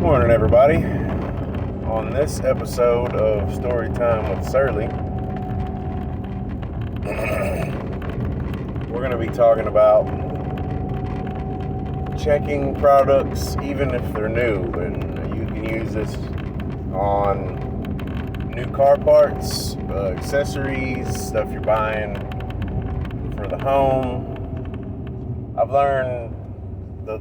Morning, everybody. On this episode of Story Time with Surly, we're going to be talking about checking products even if they're new, and you can use this on new car parts, accessories, stuff you're buying for the home. I've learned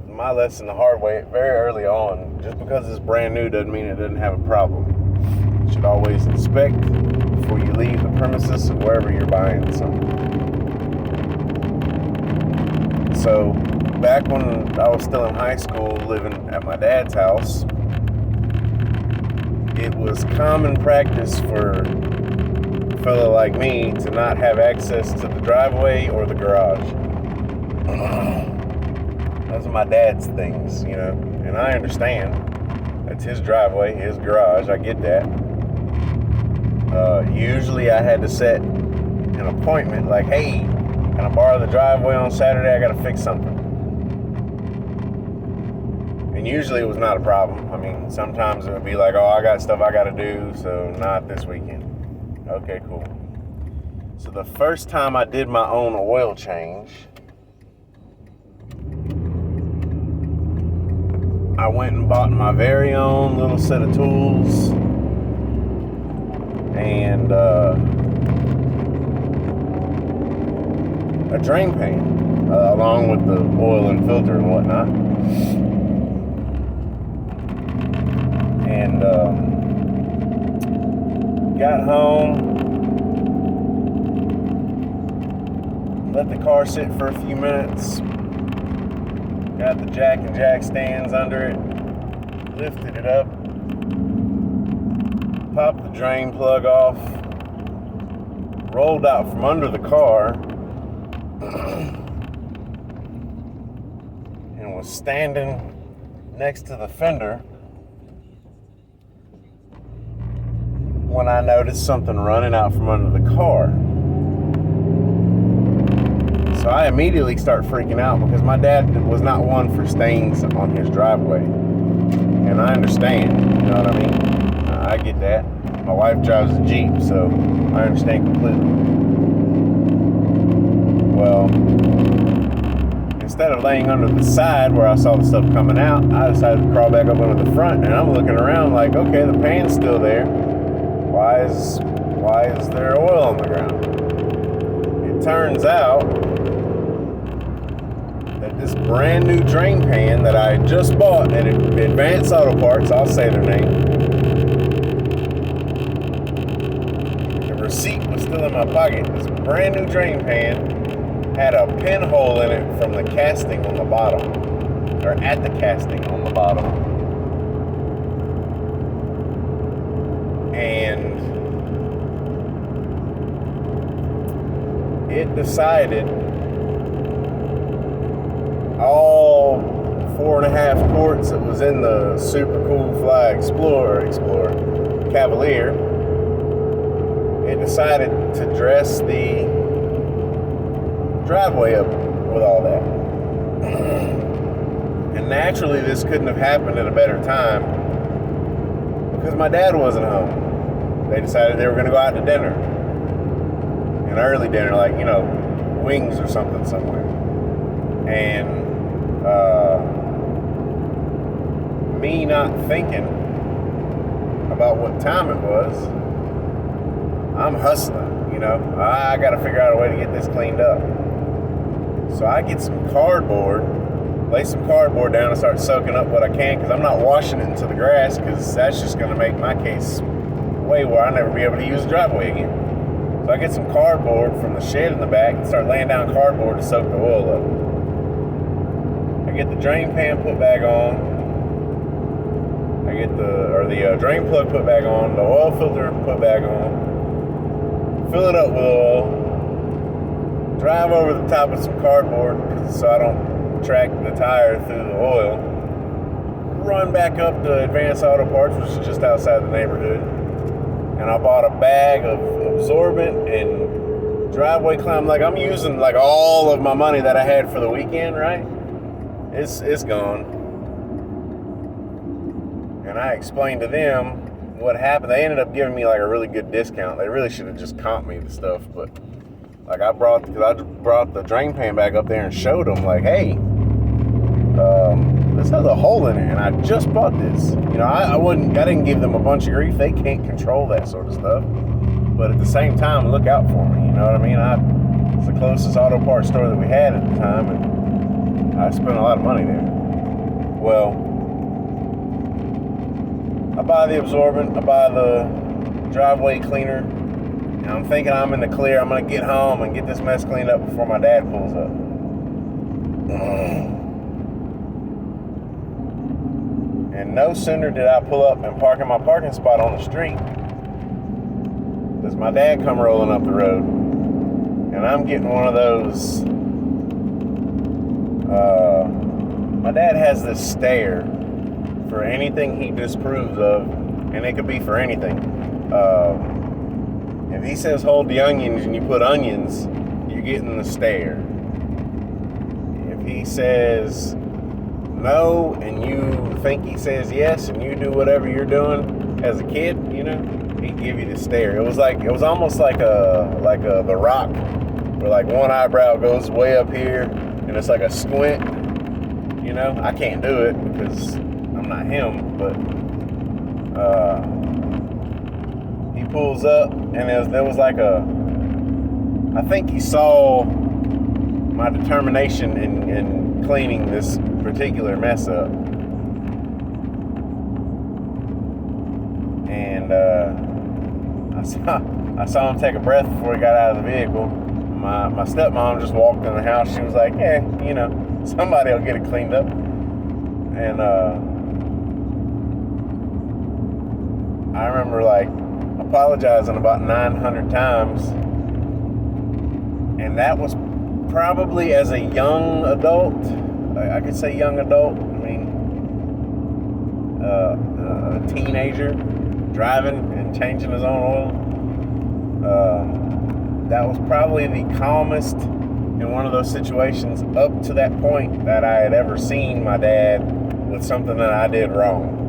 my lesson the hard way very early on. Just because it's brand new doesn't mean it doesn't have a problem. You should always inspect before you leave the premises of wherever you're buying something. So back when I was still in high school living at my dad's house, it was common practice for a fella like me to not have access to the driveway or the garage. Those are my dad's things, and I understand. That's his driveway, his garage, I get that. Usually I had to set an appointment like, hey, can I borrow the driveway on Saturday? I gotta fix something. And usually it was not a problem. I mean, sometimes it would be like, oh, I got stuff I gotta do, so not this weekend. Okay, cool. So the first time I did my own oil change, I went and bought my very own little set of tools and a drain pan, along with the oil and filter and whatnot. And got home, let the car sit for a few minutes. Got the jack and jack stands under it, lifted it up, popped the drain plug off, rolled out from under the car, and was standing next to the fender when I noticed something running out from under the car. So I immediately start freaking out because my dad was not one for stains on his driveway. And I understand, you know what I mean? I get that. My wife drives a Jeep, so I understand completely. Well, instead of laying under the side where I saw the stuff coming out, I decided to crawl back up under the front, and I'm looking around like, okay, the pan's still there. Why is there oil on the ground? It turns out this brand new drain pan that I just bought at Advanced Auto Parts, I'll say their name. The receipt was still in my pocket. This brand new drain pan had a pinhole in it from the casting on the bottom, or at the casting on the bottom. And it decided all 4.5 quarts that was in the super cool Fly Explorer Cavalier, it decided to dress the driveway up with all that. And naturally this couldn't have happened at a better time because my dad wasn't home. They decided they were going to go out to dinner, an early dinner, like, wings or something somewhere. And me not thinking about what time it was, I'm hustling, I gotta figure out a way to get this cleaned up. So I get some cardboard, lay some cardboard down and start soaking up what I can, because I'm not washing it into the grass, because that's just gonna make my case way where I'll never be able to use the driveway again. So I get some cardboard from the shed in the back and start laying down cardboard to soak the oil up. I get the drain pan put back on. I get the drain plug put back on, the oil filter put back on. Fill it up with oil. Drive over the top of some cardboard so I don't track the tire through the oil. Run back up to Advanced Auto Parts, which is just outside the neighborhood. And I bought a bag of absorbent and driveway climb. Like, I'm using like all of my money that I had for the weekend, right? It's gone. And I explained to them what happened. They ended up giving me like a really good discount. They really should have just comped me the stuff, but like I brought the drain pan back up there and showed them like, hey, this has a hole in it, and I just bought this. You know, I didn't give them a bunch of grief. They can't control that sort of stuff. But at the same time, look out for me. You know what I mean? It's the closest auto parts store that we had at the time, and I spent a lot of money there. Well, I buy the absorbent, I buy the driveway cleaner, and I'm thinking I'm in the clear. I'm going to get home and get this mess cleaned up before my dad pulls up. And no sooner did I pull up and park in my parking spot on the street does my dad come rolling up the road. And I'm getting one of those, my dad has this stare for anything he disapproves of, and it could be for anything. If he says hold the onions and you put onions, you're getting the stare. If he says no and you think he says yes and you do whatever you're doing as a kid, you know, he'd give you the stare. It was almost like The Rock, where like one eyebrow goes way up here and it's like a squint. You know, I can't do it because I'm not him, but he pulls up and there was like I think he saw my determination in cleaning this particular mess up. And I saw him take a breath before he got out of the vehicle. My stepmom just walked in the house. She was like, yeah, you know, somebody will get it cleaned up. And I remember like apologizing about 900 times. And that was probably as a young adult. I could say young adult. I mean, a teenager driving and changing his own oil. That was probably the calmest in one of those situations up to that point that I had ever seen my dad with something that I did wrong.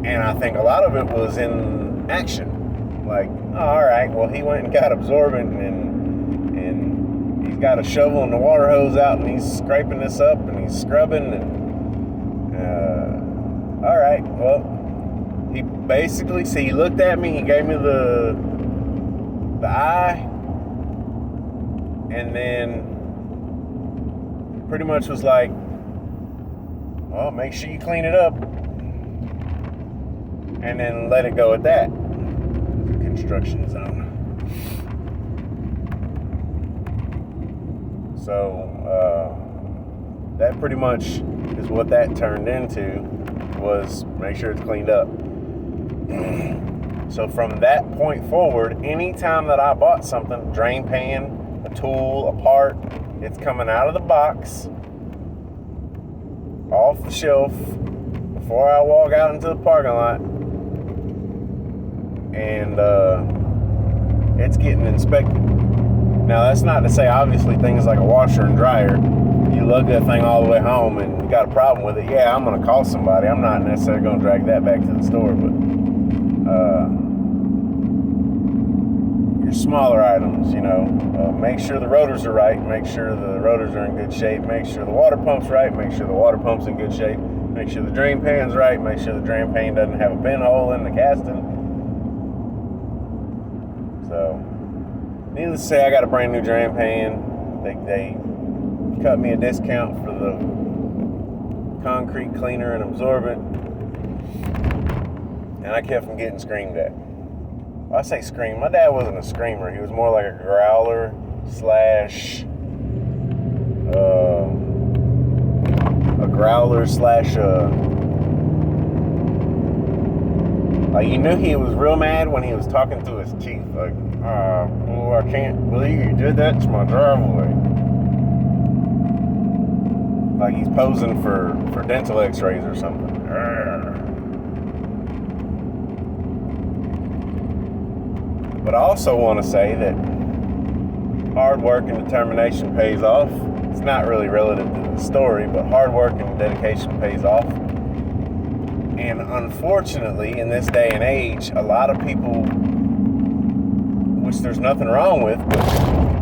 And I think a lot of it was in action. Like, oh, all right, well, he went and got absorbent and he's got a shovel and the water hose out and he's scraping this up and he's scrubbing and all right, well, he basically, he looked at me, he gave me the eye, and then pretty much was like, well, make sure you clean it up, and then let it go at that. Construction zone. So that pretty much is what that turned into, was make sure it's cleaned up. So from that point forward, anytime that I bought something, drain pan, a tool, a part, it's coming out of the box, off the shelf, before I walk out into the parking lot, and it's getting inspected. Now, that's not to say, obviously, things like a washer and dryer, you lug that thing all the way home and you got a problem with it, yeah, I'm going to call somebody. I'm not necessarily going to drag that back to the store, but your smaller items, you know, make sure the rotors are right, make sure the rotors are in good shape, make sure the water pump's right, make sure the water pump's in good shape, make sure the drain pan's right, make sure the drain pan doesn't have a pinhole in the casting. So, needless to say, I got a brand new drain pan. They cut me a discount for the concrete cleaner and absorbent, and I kept from getting screamed at. Well, I say scream. My dad wasn't a screamer. He was more like a growler slash like, you knew he was real mad when he was talking through his teeth. Like, oh, I can't believe you did that to my driveway. Like he's posing for dental x-rays or something. But I also want to say that hard work and determination pays off. It's not really relative to the story, but hard work and dedication pays off. And unfortunately, in this day and age, a lot of people, which there's nothing wrong with, but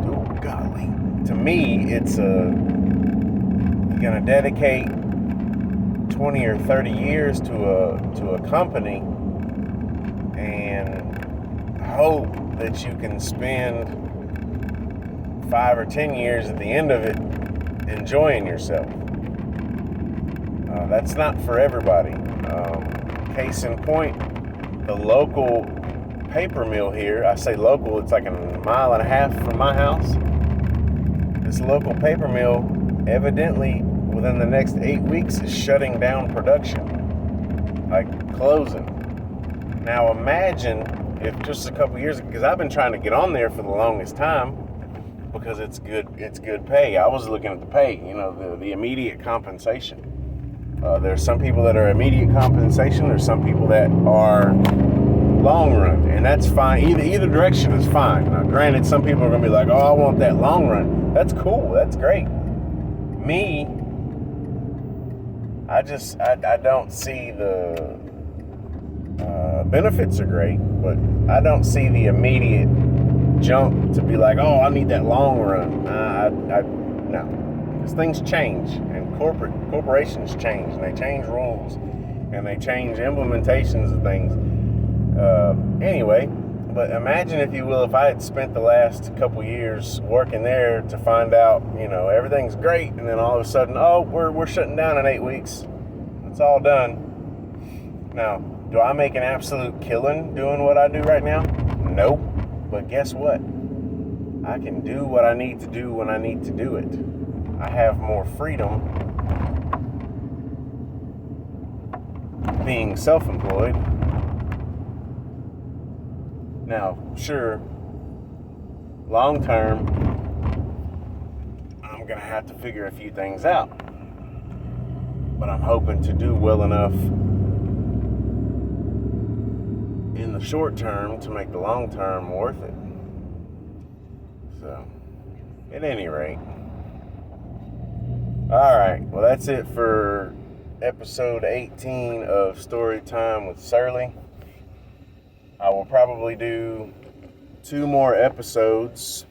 oh golly, to me, it's you're gonna dedicate 20 or 30 years to a company and hope that you can spend 5 or 10 years at the end of it enjoying yourself. That's not for everybody. Case in point, the local paper mill here, I say local, it's like a mile and a half from my house. This local paper mill evidently within the next 8 weeks is shutting down production, like closing. Now imagine if just a couple years, because I've been trying to get on there for the longest time because it's good pay. I was looking at the pay, the immediate compensation. There's some people that are immediate compensation. There's some people that are long run, and that's fine. Either direction is fine. Now, granted, some people are going to be like, "Oh, I want that long run." That's cool. That's great. Me, I don't see the benefits are great, but I don't see the immediate jump to be like, "Oh, I need that long run." No, because things change, and corporations change, and they change rules, and they change implementations of things. Anyway, but imagine, if you will, if I had spent the last couple years working there to find out, everything's great, and then all of a sudden, oh, we're shutting down in 8 weeks. It's all done. Now, do I make an absolute killing doing what I do right now? Nope. But guess what? I can do what I need to do when I need to do it. I have more freedom being self-employed. Now, sure, long term, I'm going to have to figure a few things out. But I'm hoping to do well enough in the short term to make the long term worth it. So, at any rate. Alright, well, that's it for episode 18 of Story Time with Surly. I will probably do 2 more episodes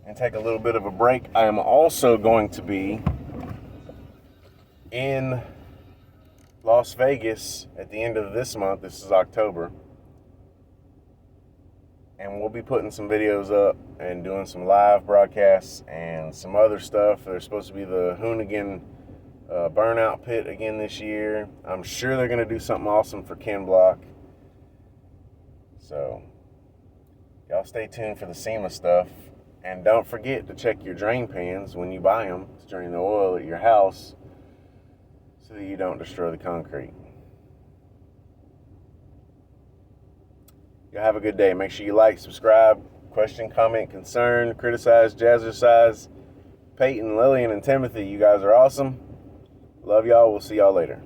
and take a little bit of a break. I am also going to be in Las Vegas at the end of this month. This is October. And we'll be putting some videos up and doing some live broadcasts and some other stuff. There's supposed to be the Hoonigan Burnout Pit again this year. I'm sure they're going to do something awesome for Ken Block. So, y'all stay tuned for the SEMA stuff. And don't forget to check your drain pans when you buy them to drain the oil at your house so that you don't destroy the concrete. Y'all have a good day. Make sure you like, subscribe, question, comment, concern, criticize, jazzercise. Peyton, Lillian, and Timothy, you guys are awesome. Love y'all. We'll see y'all later.